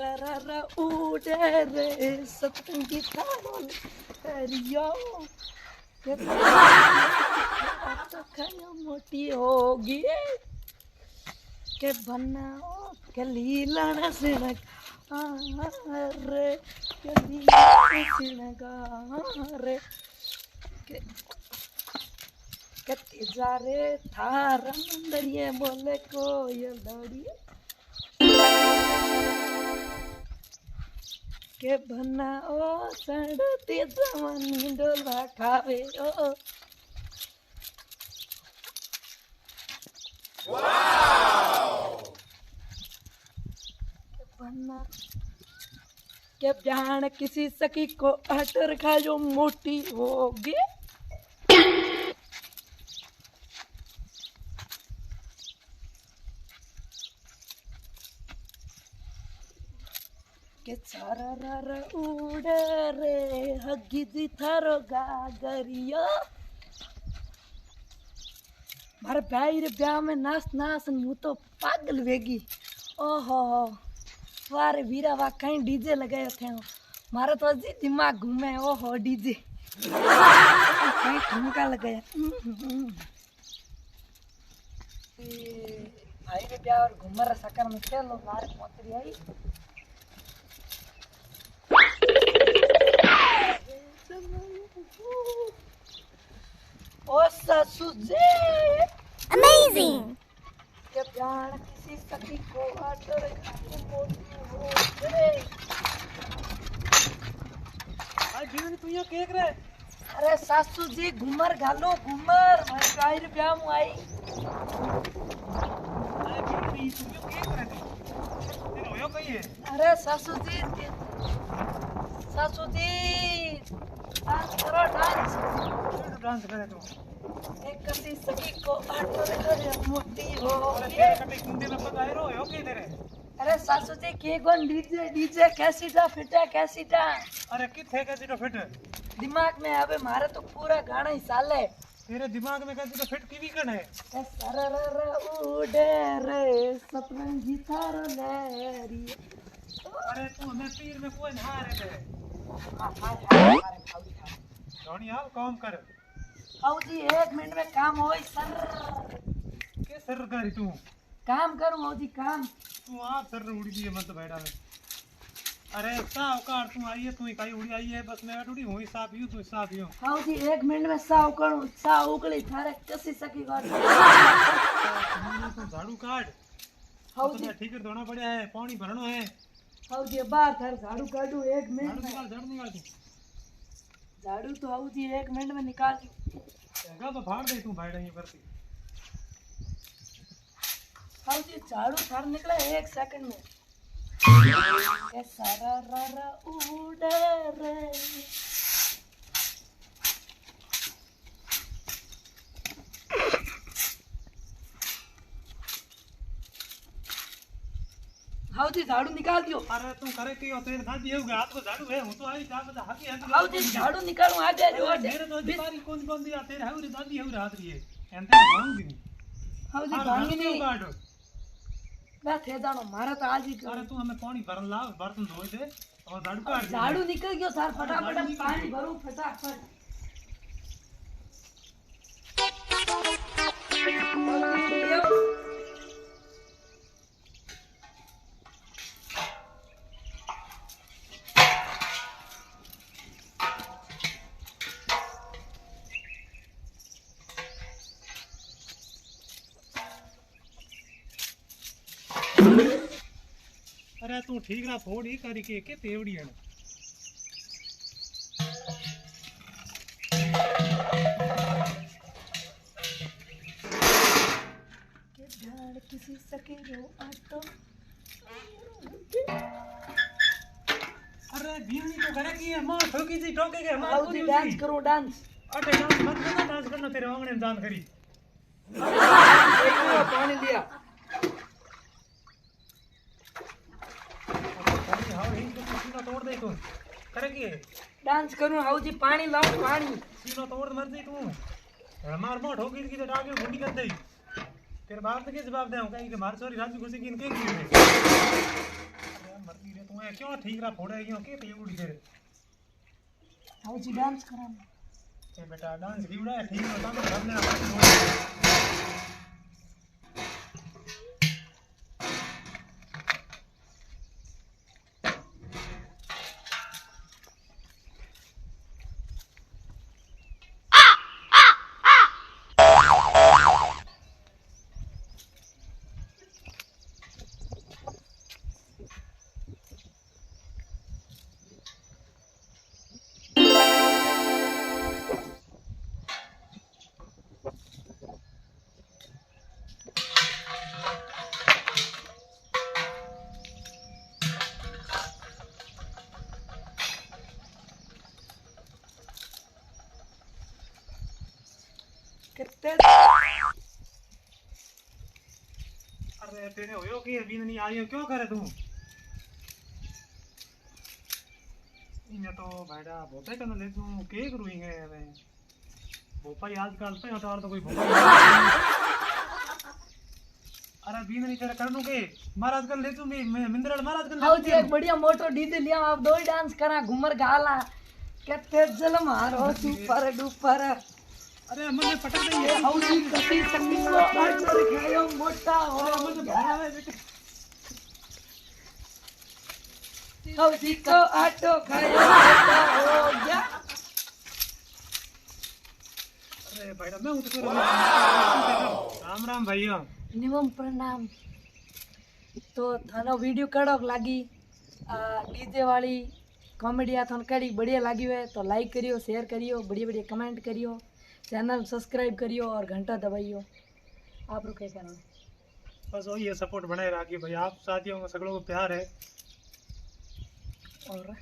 सरर उड़े रे सतरंगी तारों रियो ये तो खाया मोटी होगी के बनाओ के लीला सिनक रे के लीला सिनक रे के तेजा रे थारा मंदरिये बोले कोयल दौड़िए के बनाओ चढ़ते जवानी डोला खावे ओ बना के जान किसी सखी को अटर खा जो मोटी होगी के सरर उड़े रे हगी दी थारो गागरिया मारे भाई रे ब्याह में नाच नाच मु तो पागल वेगी ओहो वारे वीरा वा कहीं डीजे लगाए थे मारे तो अजी दिमाग घूमे ओहो डीजे कहीं ठुमका लगाया भाई रे ब्याह और घूमर सकन में चलो मारे पहुंच आई ओ ससु जी Amazing! के जान किसी सखी को आटर खाने मोटी हो गए आज जीवन तू यो केक रे अरे सासू जी घूमर घालो घूमर भाई गायर ब्याह में आई आज जीवन तू यो केक रे तेरा होयो कई है अरे सासू जी डांस करो डांस डांस करे तू एक किसी सखी को आटर खाने मोटी हो अरे गए तेरे कटे कुंडे में पकाए रो होयो के तेरे अरे सासू जी के कौन डीजे डीजे कैसीटा फिटा कैसीटा अरे किथे कैसी तो फिट दिमाग में अबे मारे तो पूरा गाना ही साले तेरे दिमाग में कैसी तो फिट कीवी कन है सरर उड़े रे सतरंगी थारो लहरी अरे तू हमें पीर में कोई ना रे तेरे धोनी हाल काम कर जी 1 मिनट में काम होई सर के सरकारी तू काम करूं जी काम तू आप सर उड़ी दी मत बैठा में अरे साहूकार तू आई है तू ही काई उड़ी आई है बस मैं उड़ी हुई साफ यूं तू साफ यूं जी 1 मिनट में साव करूं साव उकली थारे कसी सकी गाड़ तू झाड़ू काट जी तो ठीक है धोना पड़ा है पानी भरना है जी बाहर थारे झाड़ू काटू 1 मिनट में झाड़ू निकाल तू झाड़ू तो जी 1 मिनट में निकाल दी जगह तो फाड़ दे तू भाई ये करती जी झाड़ू थार निकला 1 सेकंड में के सरर उड़े रे जी झाड़ू निकाल दियो अरे तू करे की तेरे दादी है हाथ को झाड़ू है हूं तो आई जा बता हाथी है जी झाड़ू निकालूं आ जा जो मेरे तो बीमारी कौन दी तेरे है दादी है हाथ रही है एंते भांगी नहीं जी भांगी नहीं काट मैं थे जानो मारा तो आज ही अरे तू हमें पानी भरन ला बर्तन धोए दे और झाड़ू काट दे झाड़ू निकल गयो सर फटाफट पानी भरूं फटाफट अरे तू ठीक ना थोड़ी करी के तेवड़ी है के झाड़ किसी सके रो आटो अरे बीवी तो करे की है मां ठोकी जी ठोके के मां जी डांस करो डांस अरे डांस मत करना डांस करना तेरे आंगन में डांस करी पानी लिया तोड़ दे तू करेगी डांस करूं हाउ जी पानी लाओ पानी सीनो तोड़ मर दे तू मार मोट होगी की तो डाके गुंडी कर दे तेरे बाप ने के जवाब दे कहीं के मार चोरी रात में घुसी की इनके की मरती रे तू है क्यों ठीक रहा फोड़े क्यों के पे उड़ी तेरे आओ जी डांस कराना ए बेटा डांस की उड़ा ठीक होता तो घर में करते अरे तेरे होयो कि अभी नहीं आई हो क्यों करे तू इन्हें तो भाईडा भोपे कन ले तू के करूंगे मैं भोपा ही आजकल पे होता और तो कोई भोपा अरे भी नहीं तेरा कर दूं के महाराज कन ले तू मैं मिंद्रल महाराज कन आओ जी एक बढ़िया मोटो डीजे लिया आप दो ही डांस करा घूमर गाला कहते जल मारो सुपर डुपर अरे मन पटक दे ये आओ जी कटी संगीत आर्टर खायो मोटा हो आओ जी को आटो खायो मोटा हो गया अरे भाईडा मैं उठ कर राम राम भाइयों निमम प्रणाम तो थानो वीडियो कड़क लागी डीजे वाली कॉमेडी आ थाने कड़ी बढ़िया लगी हुए तो लाइक करियो शेयर करियो बढ़िया बढ़िया कमेंट करियो चैनल सब्सक्राइब करियो और घंटा दबाइयो आप रुके करना बस वही है सपोर्ट बनाए रखिए भाई आप साथियों को सगलों को प्यार है और